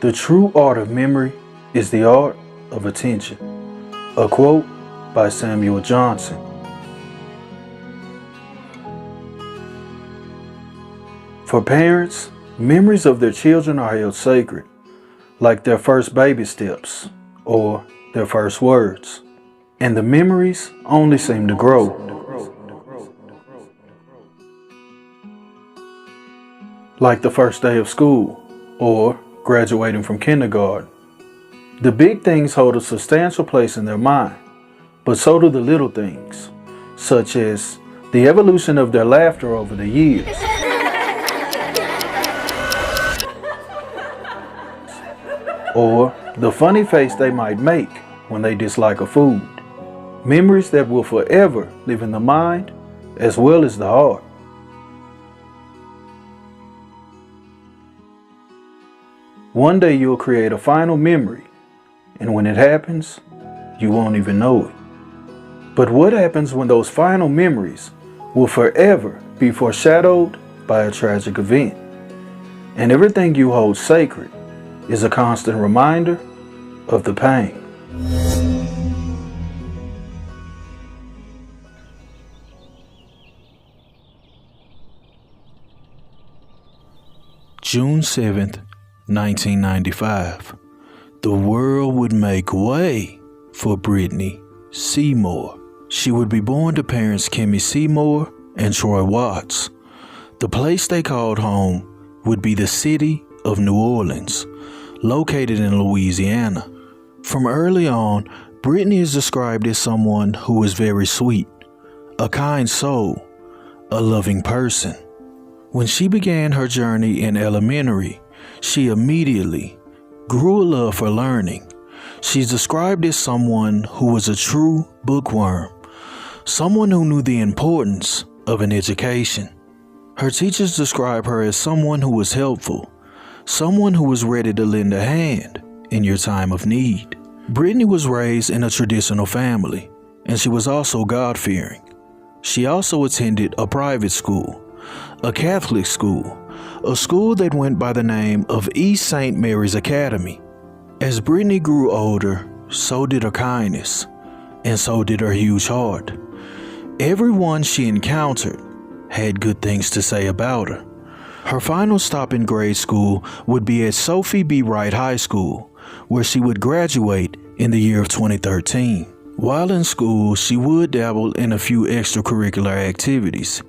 The true art of memory is the art of attention. A quote by Samuel Johnson. For parents, memories of their children are held sacred, like their first baby steps or their first words. And the memories only seem to grow. Like the first day of school or graduating from kindergarten. The big things hold a substantial place in their mind, but so do the little things, such as the evolution of their laughter over the years. Or the funny face they might make when they dislike a food. Memories that will forever live in the mind as well as the heart. One day you'll create a final memory, and when it happens, you won't even know it. But what happens when those final memories will forever be foreshadowed by a tragic event, and everything you hold sacred is a constant reminder of the pain? June 7th, 1995. The world would make way for Brittany Seymour. She would be born to parents Kimmy Seymour and Troy Watts. The place they called home would be the city of New Orleans, located in Louisiana. From early on, Brittany is described as someone who is very sweet, a kind soul, a loving person. When she began her journey in elementary, she immediately grew a love for learning. She's described as someone who was a true bookworm, someone who knew the importance of an education. Her teachers describe her as someone who was helpful, someone who was ready to lend a hand in your time of need. Brittany was raised in a traditional family, and she was also God-fearing. She also attended a private school, a Catholic school, a school that went by the name of East St. Mary's Academy. As Brittany grew older, so did her kindness, and so did her huge heart. Everyone she encountered had good things to say about her. Her final stop in grade school would be at Sophie B. Wright High School, where she would graduate in the year of 2013. While in school, she would dabble in a few extracurricular activities.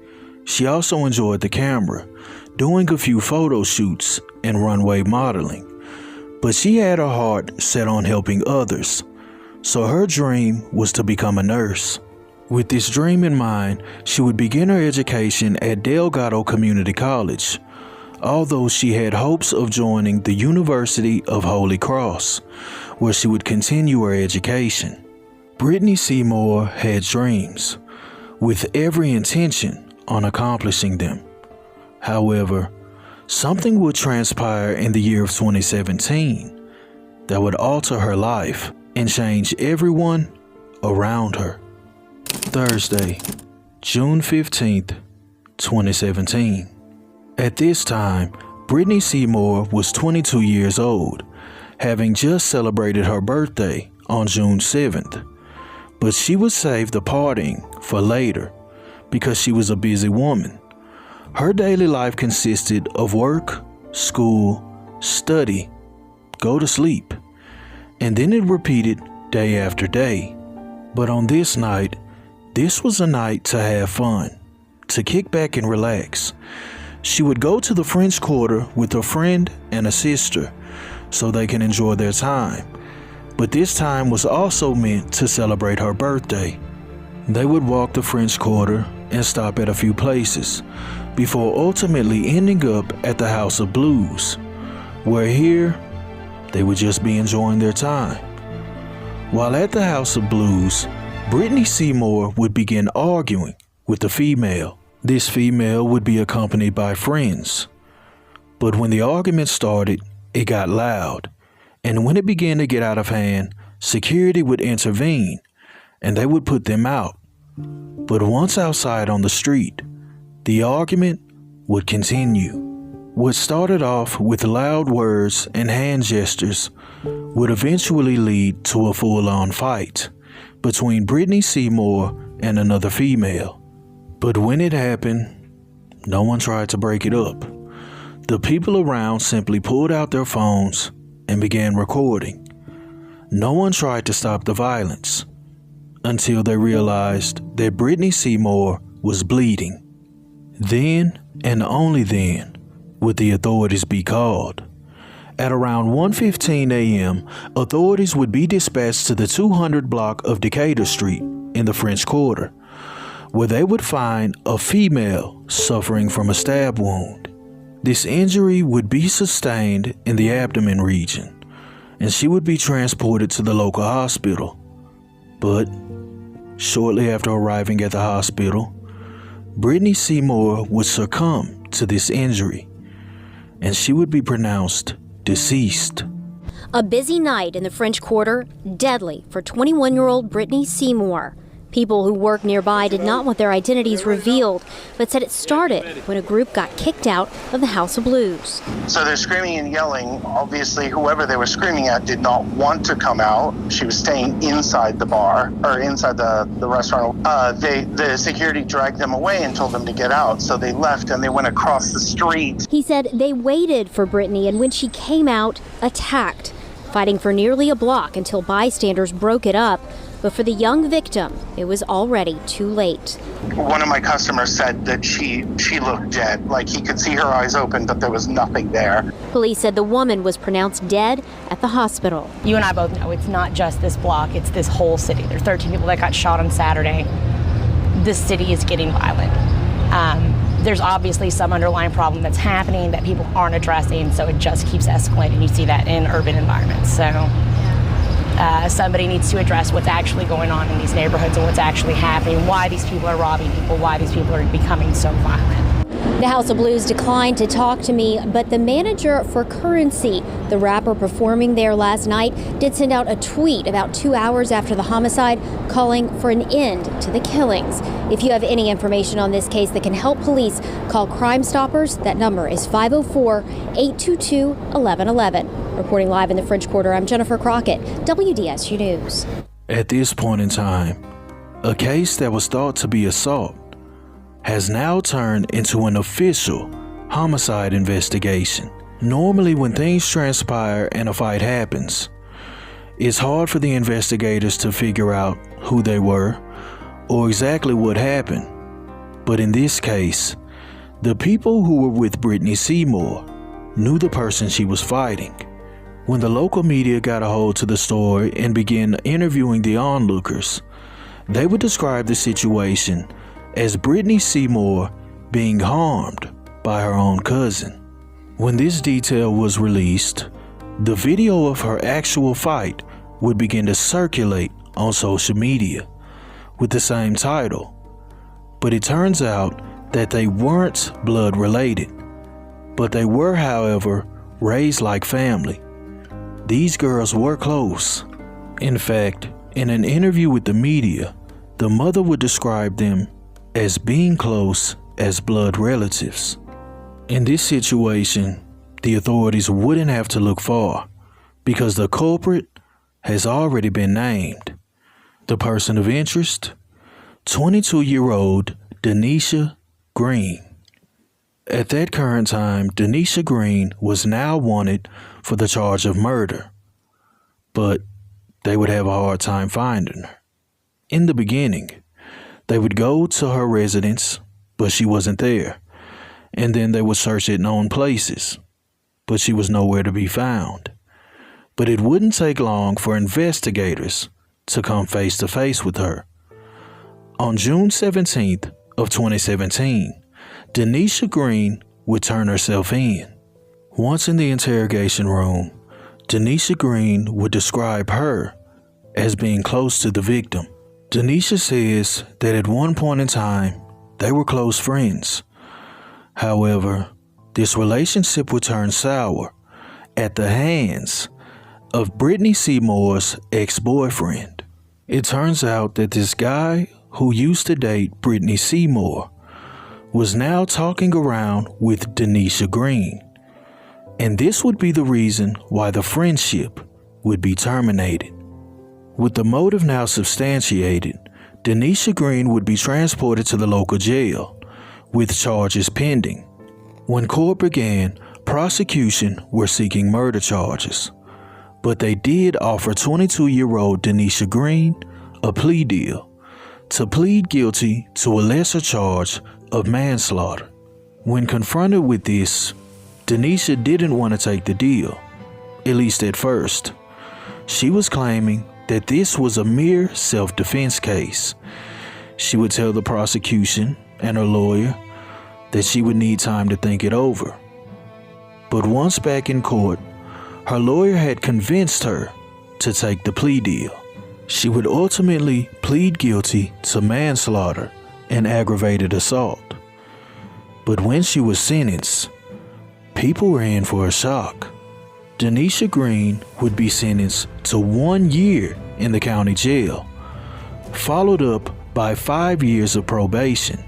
She also enjoyed the camera, doing a few photo shoots and runway modeling. But she had her heart set on helping others, so her dream was to become a nurse. With this dream in mind, she would begin her education at Delgado Community College, although she had hopes of joining the University of Holy Cross, where she would continue her education. Brittany Seymour had dreams, with every intention on accomplishing them. However, something would transpire in the year of 2017 that would alter her life and change everyone around her. Thursday, June 15th, 2017. At this time, Brittany Seymour was 22 years old, having just celebrated her birthday on June 7th. But she would save the partying for later because she was a busy woman. Her daily life consisted of work, school, study, go to sleep, and then it repeated day after day. But on this night, this was a night to have fun, to kick back and relax. She would go to the French Quarter with a friend and a sister so they can enjoy their time. But this time was also meant to celebrate her birthday. They would walk the French Quarter and stop at a few places before ultimately ending up at the House of Blues, where here they would just be enjoying their time. While at the House of Blues, Brittany Seymour would begin arguing with a female. This female would be accompanied by friends. But when the argument started, it got loud, and when it began to get out of hand, security would intervene and they would put them out. But once outside on the street, the argument would continue. What started off with loud words and hand gestures would eventually lead to a full-on fight between Brittany Seymour and another female. But when it happened, no one tried to break it up. The people around simply pulled out their phones and began recording. No one tried to stop the violence until they realized that Brittany Seymour was bleeding. Then, and only then, would the authorities be called. At around 1:15 a.m., authorities would be dispatched to the 200 block of Decatur Street in the French Quarter, where they would find a female suffering from a stab wound. This injury would be sustained in the abdomen region, and she would be transported to the local hospital. But shortly after arriving at the hospital, Brittany Seymour would succumb to this injury, and she would be pronounced deceased. A busy night in the French Quarter, deadly for 21-year-old Brittany Seymour. People who worked nearby did not want their identities revealed, but said it started when a group got kicked out of the House of Blues. So they're screaming and yelling. Obviously, whoever they were screaming at did not want to come out. She was staying inside the bar, or inside the restaurant. The security dragged them away and told them to get out. So they left and they went across the street. He said they waited for Brittany, and when she came out, attacked, fighting for nearly a block until bystanders broke it up. But for the young victim, it was already too late. One of my customers said that she looked dead, like he could see her eyes open, but there was nothing there. Police said the woman was pronounced dead at the hospital. You and I both know it's not just this block, it's this whole city. There are 13 people that got shot on Saturday. This city is getting violent. There's obviously some underlying problem that's happening that people aren't addressing, so it just keeps escalating. You see that in urban environments. So somebody needs to address what's actually going on in these neighborhoods and what's actually happening, why these people are robbing people, why these people are becoming so violent. The House of Blues declined to talk to me, but the manager for Currency, the rapper performing there last night, did send out a tweet about 2 hours after the homicide calling for an end to the killings. If you have any information on this case that can help police, call Crime Stoppers. That number is 504-822-1111. Reporting live in the French Quarter, I'm Jennifer Crockett, WDSU News. At this point in time, a case that was thought to be assault has now turned into an official homicide investigation. Normally, when things transpire and a fight happens, it's hard for the investigators to figure out who they were or exactly what happened. But in this case, the people who were with Brittany Seymour knew the person she was fighting. When the local media got a hold to the story and began interviewing the onlookers, they would describe the situation as Brittany Seymour being harmed by her own cousin. When this detail was released, the video of her actual fight would begin to circulate on social media with the same title. But it turns out that they weren't blood related, but they were, however, raised like family. These girls were close. In fact, in an interview with the media, the mother would describe them as being close as blood relatives. In this situation, the authorities wouldn't have to look far because the culprit has already been named. The person of interest, 22-year-old Denisha Green. At that current time, Denisha Green was now wanted for the charge of murder, but they would have a hard time finding her. In the beginning, they would go to her residence, but she wasn't there, and then they would search at known places, but she was nowhere to be found. But it wouldn't take long for investigators to come face to face with her. On June 17th of 2017, Denisha Green would turn herself in. Once in the interrogation room, Denisha Green would describe her as being close to the victim. Denisha says that at one point in time, they were close friends. However, this relationship would turn sour at the hands of Brittany Seymour's ex-boyfriend. It turns out that this guy who used to date Brittany Seymour was now talking around with Denisha Green. And this would be the reason why the friendship would be terminated. With the motive now substantiated, Denisha Green would be transported to the local jail with charges pending. When court began, prosecution were seeking murder charges, but they did offer 22-year-old Denisha Green a plea deal to plead guilty to a lesser charge of manslaughter. When confronted with this, Denisha didn't want to take the deal, at least at first. She was claiming that this was a mere self-defense case. She would tell the prosecution and her lawyer that she would need time to think it over. But once back in court, her lawyer had convinced her to take the plea deal. She would ultimately plead guilty to manslaughter and aggravated assault. But when she was sentenced, people were in for a shock. Denisha Green would be sentenced to 1 year in the county jail, followed up by 5 years of probation.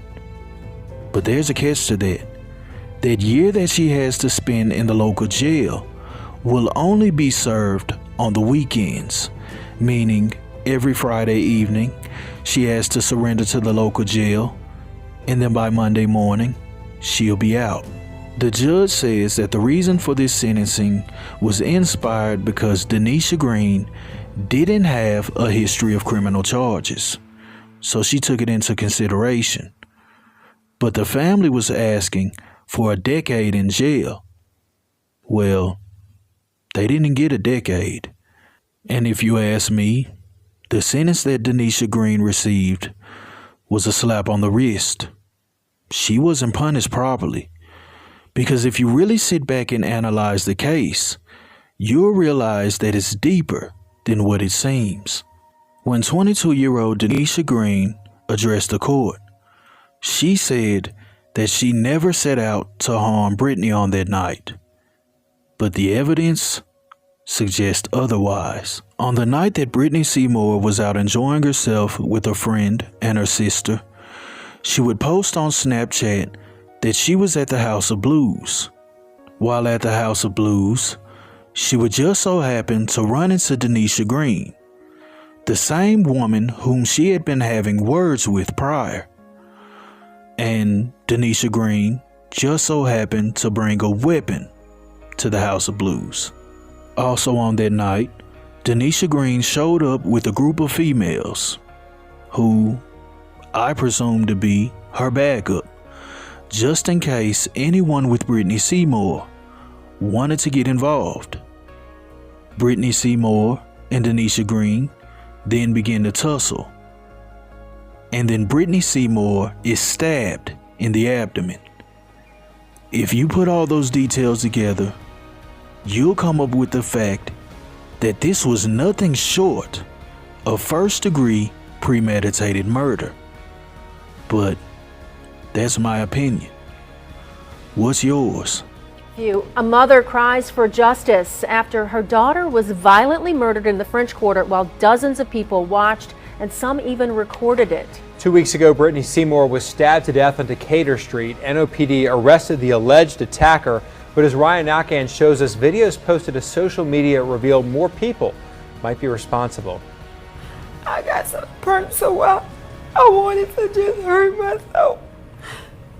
But there's a catch to that. That year that she has to spend in the local jail will only be served on the weekends, meaning every Friday evening she has to surrender to the local jail, and then by Monday morning she'll be out. The judge says that the reason for this sentencing was inspired because Denisha Green didn't have a history of criminal charges, so she took it into consideration. But the family was asking for a decade in jail. Well, they didn't get a decade. And if you ask me, the sentence that Denisha Green received was a slap on the wrist. She wasn't punished properly. Because if you really sit back and analyze the case, you'll realize that it's deeper than what it seems. When 22-year-old Denisha Green addressed the court, she said that she never set out to harm Brittany on that night. But the evidence suggests otherwise. On the night that Brittany Seymour was out enjoying herself with a friend and her sister, she would post on Snapchat that she was at the House of Blues. While at the House of Blues, she would just so happen to run into Denisha Green, the same woman whom she had been having words with prior. And Denisha Green just so happened to bring a weapon to the House of Blues. Also on that night, Denisha Green showed up with a group of females who I presume to be her backup, just in case anyone with Brittany Seymour wanted to get involved. Brittany Seymour and Denisha Green then begin to tussle, and then Brittany Seymour is stabbed in the abdomen. If you put all those details together, you'll come up with the fact that this was nothing short of first-degree premeditated murder. But that's my opinion. What's yours? A mother cries for justice after her daughter was violently murdered in the French Quarter while dozens of people watched and some even recorded it. 2 weeks ago, Brittany Seymour was stabbed to death on Decatur Street. NOPD arrested the alleged attacker, but as Ryan Nakan shows us, videos posted to social media reveal more people might be responsible. I got so burnt so well, I wanted to just hurt myself.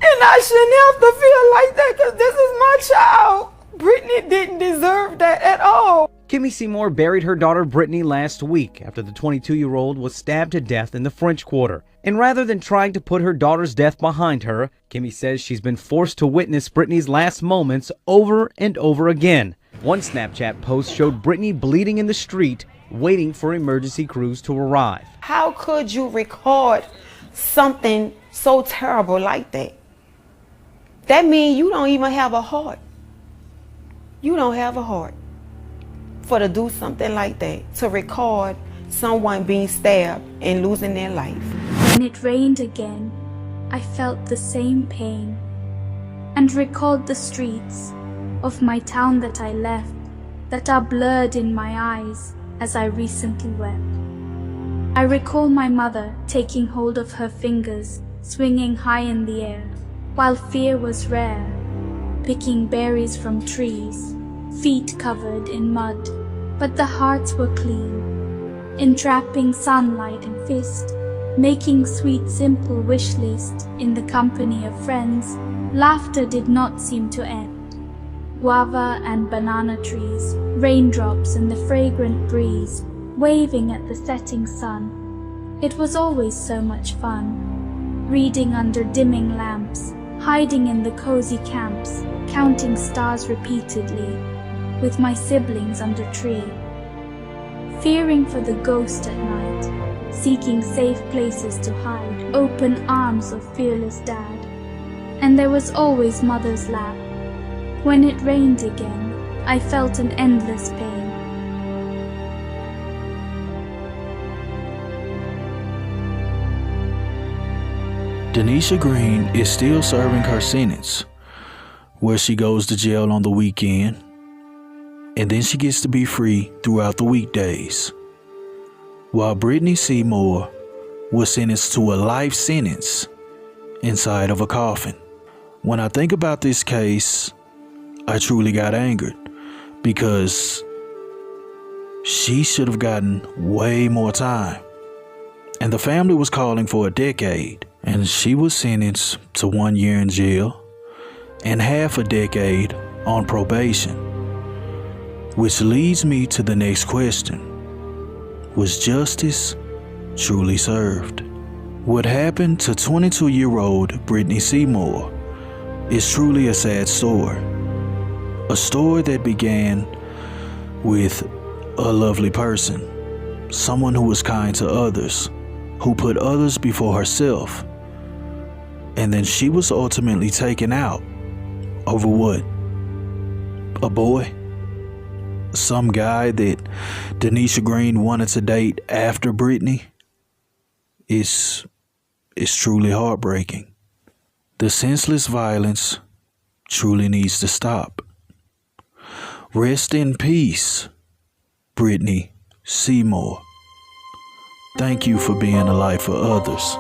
And I shouldn't have to feel like that because this is my child. Brittany didn't deserve that at all. Kimmy Seymour buried her daughter Brittany last week after the 22-year-old was stabbed to death in the French Quarter. And rather than trying to put her daughter's death behind her, Kimmy says she's been forced to witness Brittany's last moments over and over again. One Snapchat post showed Brittany bleeding in the street, waiting for emergency crews to arrive. How could you record something so terrible like that? That means you don't even have a heart. You don't have a heart for to do something like that, to record someone being stabbed and losing their life. When it rained again, I felt the same pain and recalled the streets of my town that I left, that are blurred in my eyes as I recently wept. I recall my mother taking hold of her fingers, swinging high in the air, while fear was rare, picking berries from trees, feet covered in mud, but the hearts were clean. Entrapping sunlight and fist, making sweet simple wish list in the company of friends, laughter did not seem to end. Guava and banana trees, raindrops and the fragrant breeze, waving at the setting sun. It was always so much fun. Reading under dimming lamps, hiding in the cozy camps, counting stars repeatedly, with my siblings under tree. Fearing for the ghost at night, seeking safe places to hide, open arms of fearless dad. And there was always mother's lap. When it rained again, I felt an endless pain. Denisha Green is still serving her sentence, where she goes to jail on the weekend, and then she gets to be free throughout the weekdays. While Brittany Seymour was sentenced to a life sentence inside of a coffin. When I think about this case, I truly got angered because she should have gotten way more time. And the family was calling for a decade, and she was sentenced to 1 year in jail and half a decade on probation. Which leads me to the next question. Was justice truly served? What happened to 22-year-old Brittany Seymour is truly a sad story. A story that began with a lovely person, someone who was kind to others, who put others before herself, and then she was ultimately taken out over what? A boy? Some guy that Denisha Green wanted to date after Brittany? It's truly heartbreaking. The senseless violence truly needs to stop. Rest in peace, Brittany Seymour. Thank you for being a light for others.